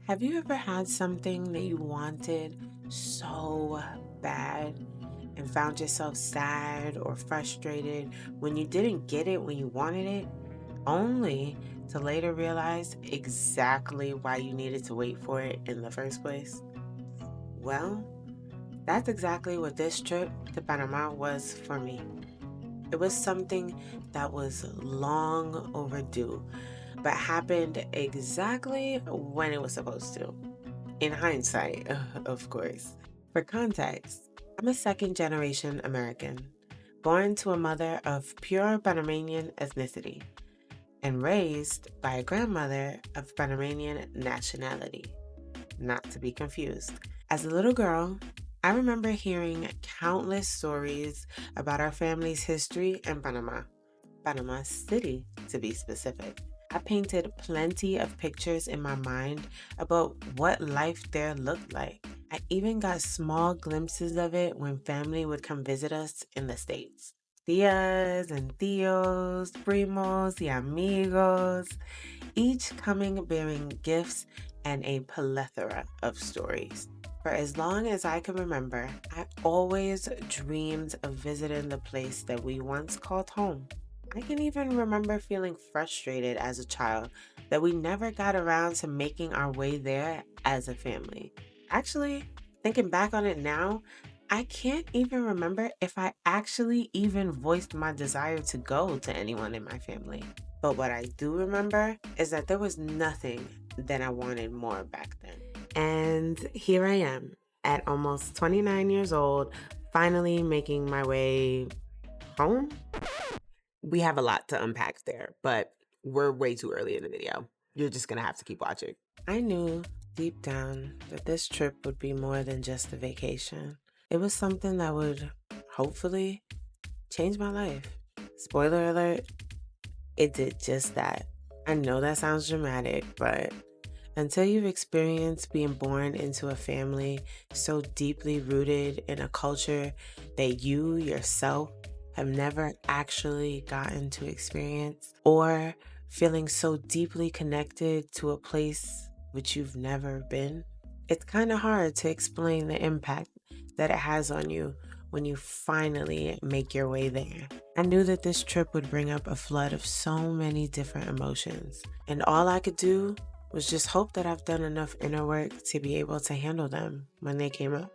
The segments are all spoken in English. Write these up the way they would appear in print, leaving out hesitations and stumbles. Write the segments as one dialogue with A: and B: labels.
A: Have you ever had something that you wanted so bad and found yourself sad or frustrated when you didn't get it when you wanted it, only to later realize exactly why you needed to wait for it in the first place? Well, that's exactly what this trip to Panama was for me. It was something that was long overdue, but happened exactly when it was supposed to. In hindsight, of course. For context, I'm a second generation American, born to a mother of pure Panamanian ethnicity and raised by a grandmother of Panamanian nationality, not to be confused. As a little girl, I remember hearing countless stories about our family's history in Panama City to be specific. I painted plenty of pictures in my mind about what life there looked like. I even got small glimpses of it when family would come visit us in the States. Tias and tios, primos y amigos, each coming bearing gifts and a plethora of stories. For as long as I can remember, I always dreamed of visiting the place that we once called home. I can even remember feeling frustrated as a child that we never got around to making our way there as a family. Actually, thinking back on it now, I can't even remember if I actually even voiced my desire to go to anyone in my family. But what I do remember is that there was nothing that I wanted more back then. And here I am at almost 29 years old, finally making my way home. We have a lot to unpack there, but we're way too early in the video. You're just gonna have to keep watching. I knew deep down that this trip would be more than just a vacation. It was something that would hopefully change my life. Spoiler alert, it did just that. I know that sounds dramatic, but until you've experienced being born into a family so deeply rooted in a culture that you yourself have never actually gotten to experience, or feeling so deeply connected to a place which you've never been, it's kind of hard to explain the impact that it has on you when you finally make your way there. I knew that this trip would bring up a flood of so many different emotions, and all I could do was just hope that I've done enough inner work to be able to handle them when they came up.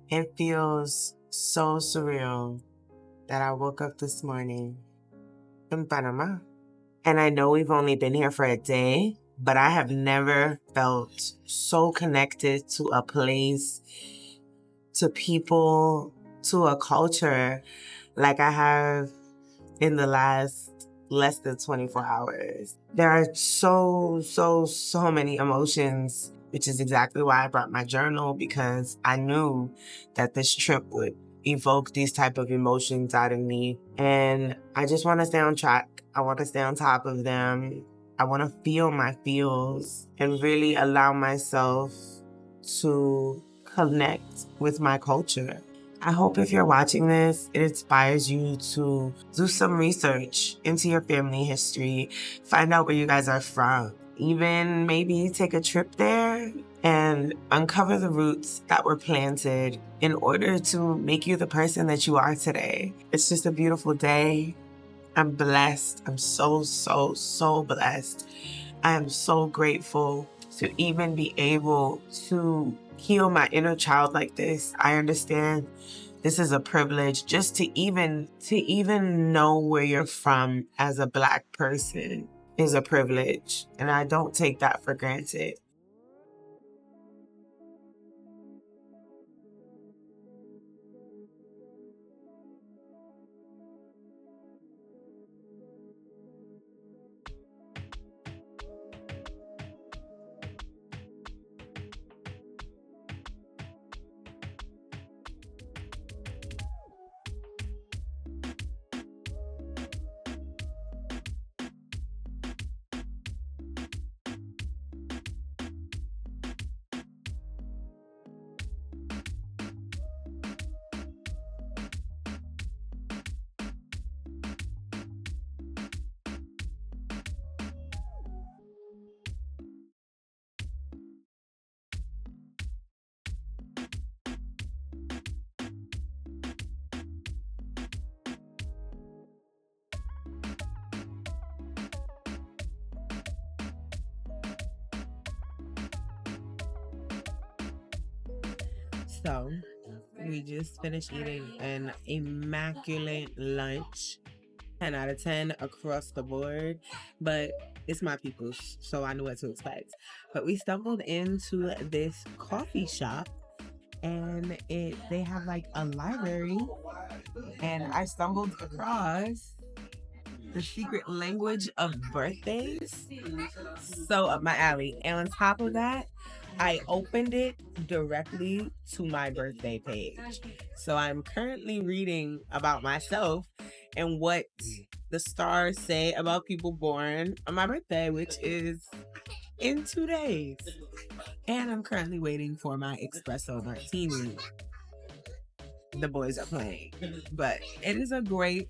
A: It feels so surreal that I woke up this morning in Panama. And I know we've only been here for a day, but I have never felt so connected to a place, to people, to a culture like I have in the last less than 24 hours. There are so many emotions, which is exactly why I brought my journal, because I knew that this trip would evoke these type of emotions out of me. And I just want to stay on track. I want to stay on top of them. I want to feel my feels and really allow myself to connect with my culture. I hope if you're watching this, it inspires you to do some research into your family history, find out where you guys are from, even maybe take a trip there and uncover the roots that were planted in order to make you the person that you are today. It's just a beautiful day. I'm blessed. I'm so blessed. I am so grateful to even be able to heal my inner child like this. I understand this is a privilege. Just to even know where you're from as a Black person is a privilege, and I don't take that for granted. So, we just finished eating an immaculate lunch. 10 out of 10 across the board, but it's my people's, so I knew what to expect. But we stumbled into this coffee shop, and they have like a library, and I stumbled across the secret language of birthdays. So up my alley. And on top of that, I opened it directly to my birthday page. So I'm currently reading about myself and what the stars say about people born on my birthday, which is in 2 days. And I'm currently waiting for my espresso martini. The boys are playing. But it is a great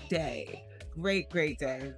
A: day. Great day.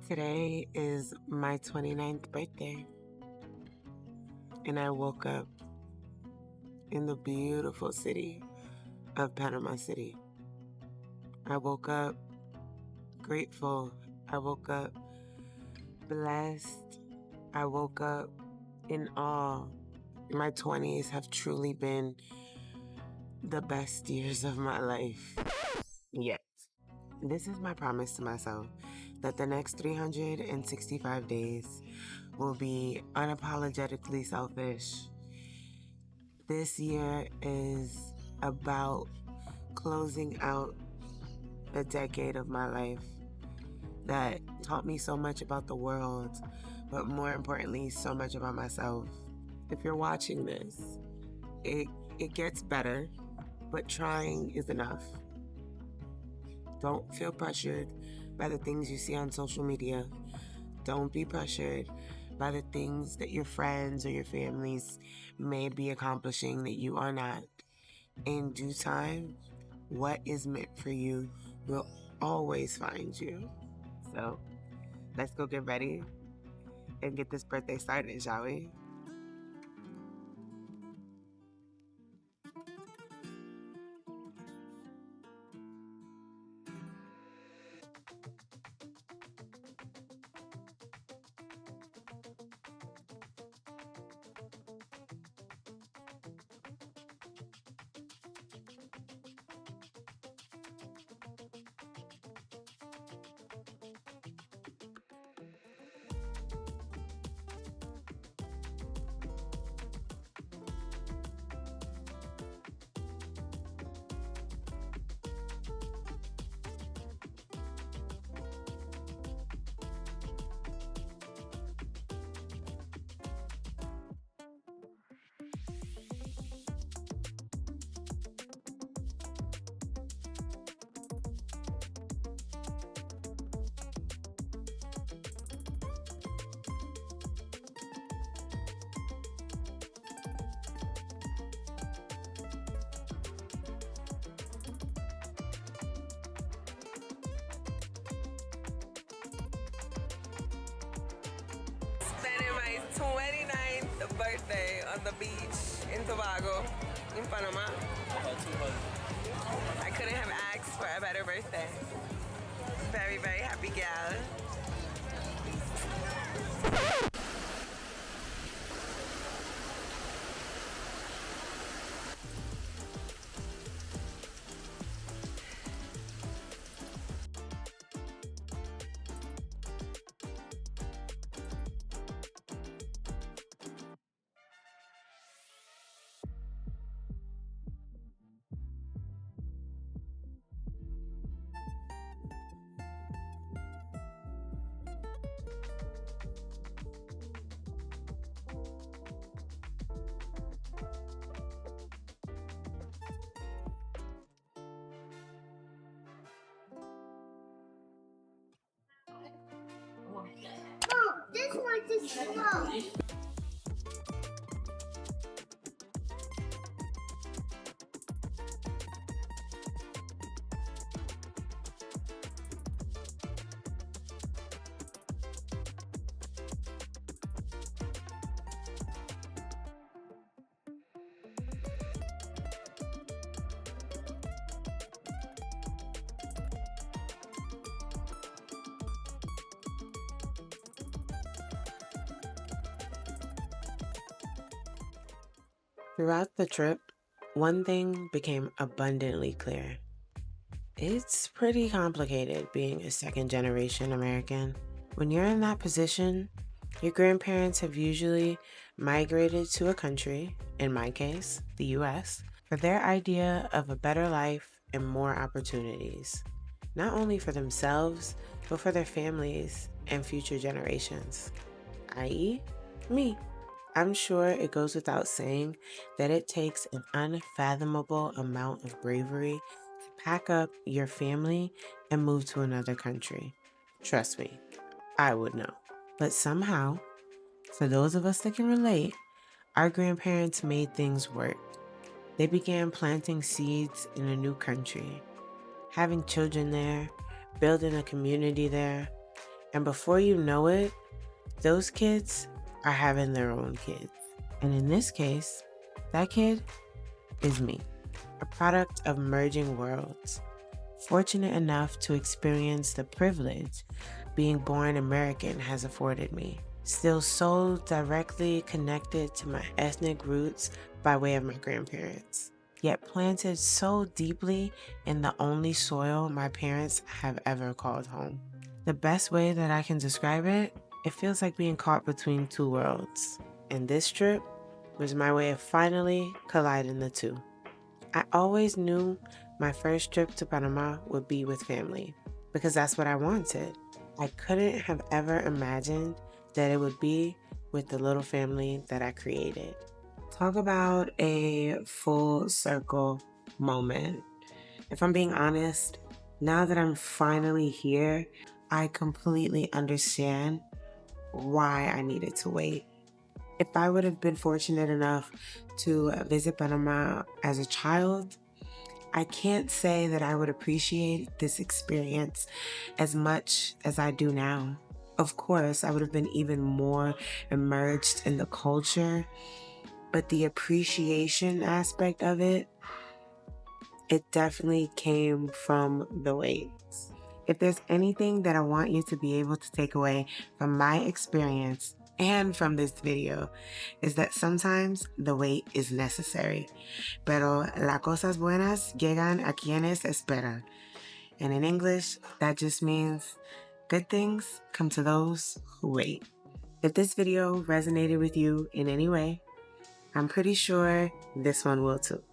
A: Today is my 29th birthday, and I woke up in the beautiful city of Panama City. I woke up grateful. I woke up blessed. I woke up in awe. My 20s have truly been the best years of my life yet. This is my promise to myself that the next 365 days will be unapologetically selfish. This year is about closing out a decade of my life that taught me so much about the world, but more importantly, so much about myself. If you're watching this, it gets better, but trying is enough. Don't feel pressured by the things you see on social media. Don't be pressured by the things that your friends or your families may be accomplishing that you are not. In due time, what is meant for you will always find you. So let's go get ready and get this birthday started, shall we? Spending my 29th birthday on the beach in Tobago, in Panama. I couldn't have asked for a better birthday. Very, very happy gal.
B: Mom, this one is slow.
A: Throughout the trip, one thing became abundantly clear. It's pretty complicated being a second generation American. When you're in that position, your grandparents have usually migrated to a country, in my case, the US, for their idea of a better life and more opportunities, not only for themselves, but for their families and future generations, i.e., me. I'm sure it goes without saying that it takes an unfathomable amount of bravery to pack up your family and move to another country. Trust me, I would know. But somehow, for those of us that can relate, our grandparents made things work. They began planting seeds in a new country, having children there, building a community there, And before you know it, those kids are having their own kids. And in this case, that kid is me, a product of merging worlds, fortunate enough to experience the privilege being born American has afforded me. Still so directly connected to my ethnic roots by way of my grandparents, yet planted so deeply in the only soil my parents have ever called home. The best way that I can describe it, it feels like being caught between two worlds. And this trip was my way of finally colliding the two. I always knew my first trip to Panama would be with family because that's what I wanted. I couldn't have ever imagined that it would be with the little family that I created. Talk about a full circle moment. If I'm being honest, now that I'm finally here, I completely understand why I needed to wait. If I would have been fortunate enough to visit Panama as a child, I can't say that I would appreciate this experience as much as I do now. Of course, I would have been even more immersed in the culture, but the appreciation aspect of it, it definitely came from the wait. If there's anything that I want you to be able to take away from my experience and from this video, is that sometimes the wait is necessary. Pero las cosas buenas llegan a quienes esperan. And in English, that just means good things come to those who wait. If this video resonated with you in any way, I'm pretty sure this one will too.